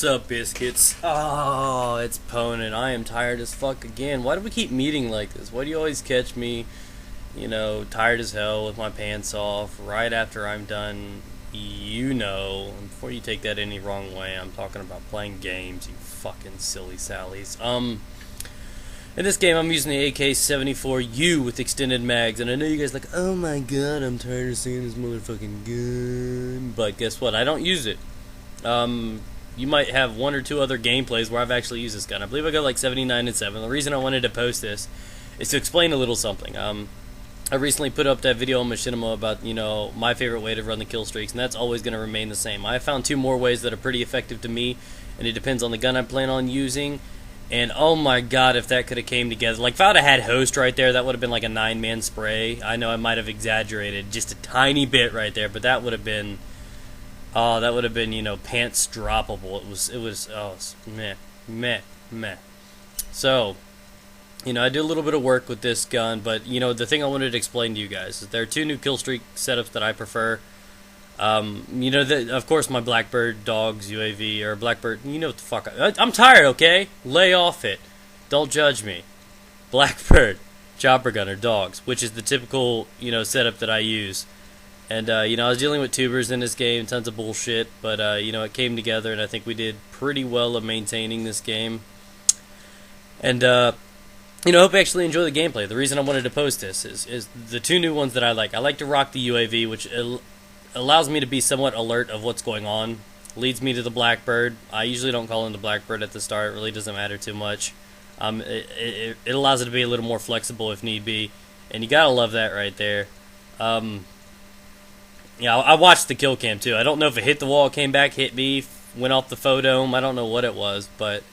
What's up, biscuits? Oh, it's Ponin. I am tired as fuck again. Why do we keep meeting like this? Why do you always catch me, tired as hell with my pants off right after I'm done? Before you take that any wrong way, I'm talking about playing games, you fucking silly sallies. In this game, I'm using the AK-74U with extended mags, and I know you guys are like, oh my god, I'm tired of seeing this motherfucking gun. But guess what? I don't use it. You might have one or two other gameplays where I've actually used this gun. I believe I got like 79 and 7. The reason I wanted to post this is to explain a little something. I recently put up that video on Machinima about, my favorite way to run the kill streaks, and that's always going to remain the same. I found two more ways that are pretty effective to me, and it depends on the gun I plan on using. And oh my god, if that could have came together. Like, if I would have had Host right there, that would have been like a 9-man spray. I know I might have exaggerated just a tiny bit right there, but that would have been... Oh, that would have been, pants droppable. Meh. So, I did a little bit of work with this gun, but, the thing I wanted to explain to you guys is there are two new kill streak setups that I prefer. Of course, my Blackbird Dogs UAV, or Blackbird, what the fuck. I'm tired, okay? Lay off it. Don't judge me. Blackbird, Chopper Gunner, Dogs, which is the typical, setup that I use. And, I was dealing with tubers in this game, tons of bullshit, but, it came together, and I think we did pretty well of maintaining this game. And, I hope you actually enjoy the gameplay. The reason I wanted to post this is the two new ones that I like. I like to rock the UAV, which allows me to be somewhat alert of what's going on. Leads me to the Blackbird. I usually don't call in the Blackbird at the start. It really doesn't matter too much. It allows it to be a little more flexible if need be, and you gotta love that right there. Yeah, I watched the kill cam too. I don't know if it hit the wall, came back, hit me, went off the photome. I don't know what it was, but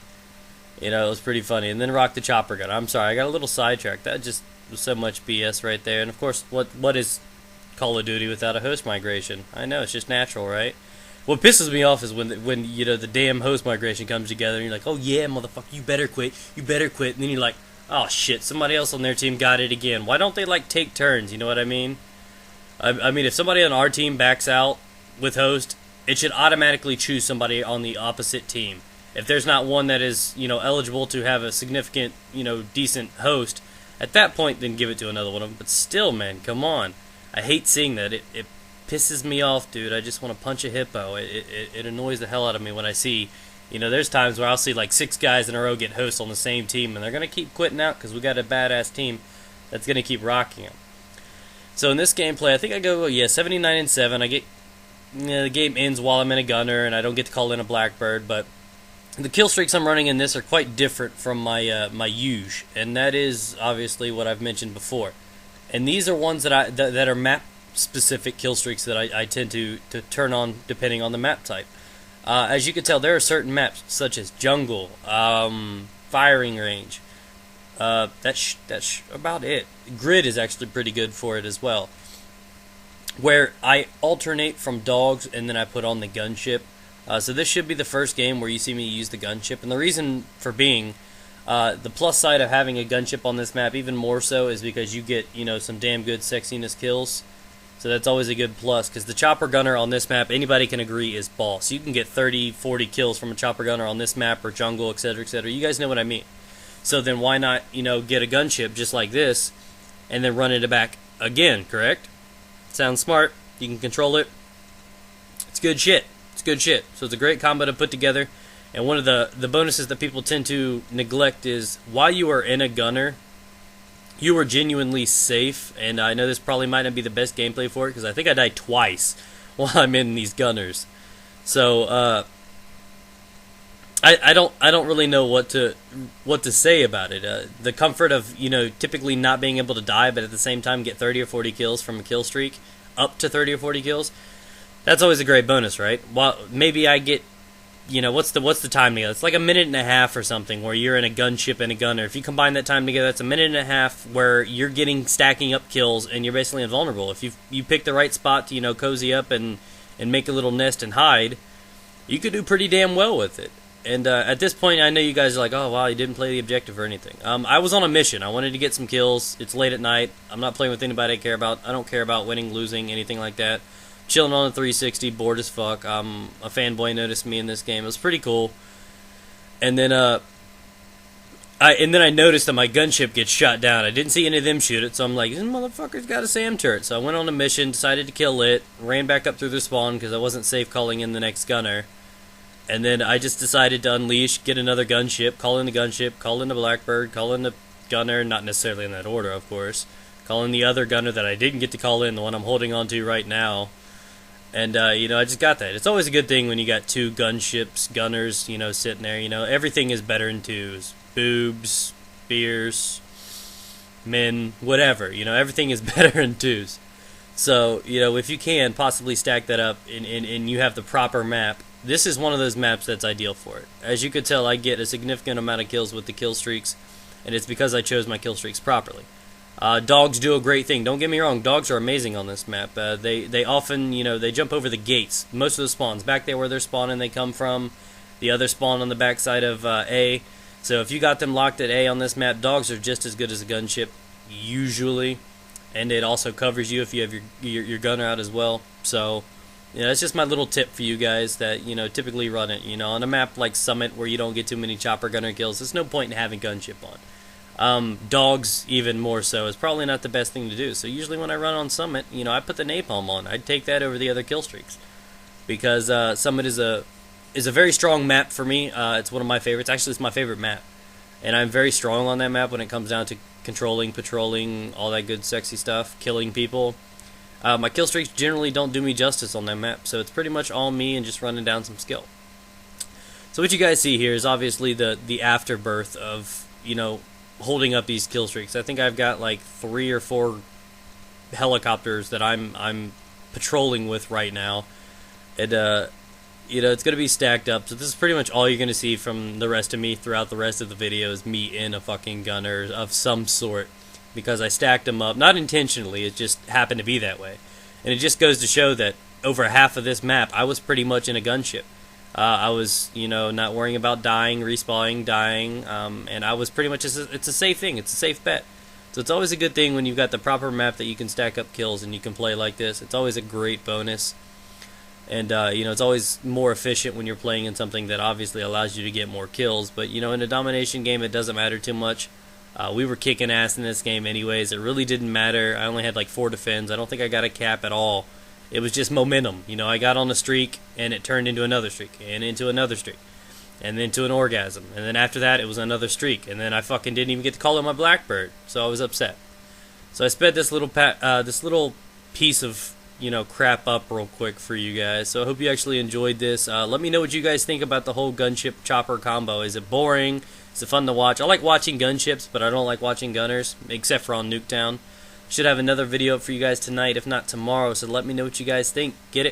it was pretty funny. And then rock the chopper gun. I'm sorry, I got a little sidetracked. That just was so much BS right there. And of course, what is Call of Duty without a host migration? I know, it's just natural, right? What pisses me off is when the damn host migration comes together and you're like, oh yeah, motherfucker, you better quit, and then you're like, oh shit, somebody else on their team got it again. Why don't they like take turns? You know what I mean? I mean, if somebody on our team backs out with host, it should automatically choose somebody on the opposite team. If there's not one that is, eligible to have a significant, decent host, at that point, then give it to another one of them. But still, man, come on. I hate seeing that. It pisses me off, dude. I just want to punch a hippo. It annoys the hell out of me when I see, there's times where I'll see like 6 guys in a row get hosts on the same team, and they're going to keep quitting out because we got a badass team that's going to keep rocking them. So in this gameplay, I think I go, 79 and 7. I get, the game ends while I'm in a gunner, and I don't get to call in a Blackbird, but the kill streaks I'm running in this are quite different from my my usual, and that is obviously what I've mentioned before. And these are ones that that are map specific kill streaks that I tend to turn on depending on the map type. As you can tell, there are certain maps such as jungle, firing range. That's about it. Grid is actually pretty good for it as well, where I alternate from dogs and then I put on the gunship. So this should be the first game where you see me use the gunship, and the reason for being, the plus side of having a gunship on this map even more so is because you get, some damn good sexiness kills. So that's always a good plus, because the chopper gunner on this map, anybody can agree, is boss. You can get 30, 40 kills from a chopper gunner on this map or jungle, etc., etc. You guys know what I mean. So then why not, get a gunship just like this and then run it back again, correct? Sounds smart. You can control it. It's good shit. It's good shit. So it's a great combo to put together. And one of the bonuses that people tend to neglect is while you are in a gunner, you are genuinely safe. And I know this probably might not be the best gameplay for it because I think I died twice while I'm in these gunners. So, I don't really know what to say about it. The comfort of typically not being able to die, but at the same time get 30 or 40 kills from a kill streak, up to 30 or 40 kills. That's always a great bonus, right? Well, maybe I get what's the time together? It's like a minute and a half or something where you're in a gunship and a gunner. If you combine that time together, that's a minute and a half where you're stacking up kills and you're basically invulnerable. If you pick the right spot to cozy up and make a little nest and hide, you could do pretty damn well with it. And at this point, I know you guys are like, oh, wow, you didn't play the objective or anything. I was on a mission. I wanted to get some kills. It's late at night. I'm not playing with anybody I care about. I don't care about winning, losing, anything like that. chilling on the 360, bored as fuck. A fanboy noticed me in this game. It was pretty cool. And then I noticed that my gunship gets shot down. I didn't see any of them shoot it, so I'm like, this motherfucker's got a SAM turret. So I went on a mission, decided to kill it, ran back up through their spawn because I wasn't safe calling in the next gunner. And then I just decided to unleash, get another gunship, call in the gunship, call in the Blackbird, call in the gunner, not necessarily in that order, of course. Call in the other gunner that I didn't get to call in, the one I'm holding on to right now. And, I just got that. It's always a good thing when you got two gunships, gunners, sitting there. Everything is better in twos. Boobs, beers, men, whatever. Everything is better in twos. So, if you can possibly stack that up and you have the proper map, this is one of those maps that's ideal for it. As you could tell, I get a significant amount of kills with the kill streaks, and it's because I chose my kill streaks properly. Dogs do a great thing. Don't get me wrong, dogs are amazing on this map. They often, they jump over the gates. Most of the spawns, back there where they're spawning, they come from. The other spawn on the backside of A. So if you got them locked at A on this map, dogs are just as good as a gunship, usually. And it also covers you if you have your gunner out as well. So, that's just my little tip for you guys that, typically run it. On a map like Summit where you don't get too many chopper gunner kills, there's no point in having gunship on. Dogs, even more so, is probably not the best thing to do. So usually when I run on Summit, I put the napalm on. I'd take that over the other kill streaks. Because Summit is a very strong map for me. It's one of my favorites. Actually, it's my favorite map. And I'm very strong on that map when it comes down to controlling, patrolling, all that good sexy stuff, killing people. My kill streaks generally don't do me justice on that map, so it's pretty much all me and just running down some skill. So what you guys see here is obviously the afterbirth of, holding up these kill streaks. I think I've got like 3 or 4 helicopters that I'm patrolling with right now. And, it's going to be stacked up, so this is pretty much all you're going to see from the rest of me throughout the rest of the video is me in a fucking gunner of some sort. Because I stacked them up, not intentionally, it just happened to be that way. And it just goes to show that over half of this map, I was pretty much in a gunship. I was, not worrying about dying, respawning, dying, and I was pretty much, it's a safe thing, it's a safe bet. So it's always a good thing when you've got the proper map that you can stack up kills and you can play like this. It's always a great bonus. And, it's always more efficient when you're playing in something that obviously allows you to get more kills. But, in a domination game, it doesn't matter too much. We were kicking ass in this game anyways. It really didn't matter. I only had like 4 defends. I don't think I got a cap at all. It was just momentum. I got on a streak, and it turned into another streak, and into another streak, and then to an orgasm. And then after that, it was another streak. And then I fucking didn't even get to call it my Blackbird, so I was upset. So I sped this little piece of, crap up real quick for you guys. So I hope you actually enjoyed this. Let me know what you guys think about the whole gunship chopper combo. Is it boring? Is it fun to watch? I like watching gunships, but I don't like watching gunners, except for on Nuketown. Should have another video up for you guys tonight, if not tomorrow, so let me know what you guys think. Get it?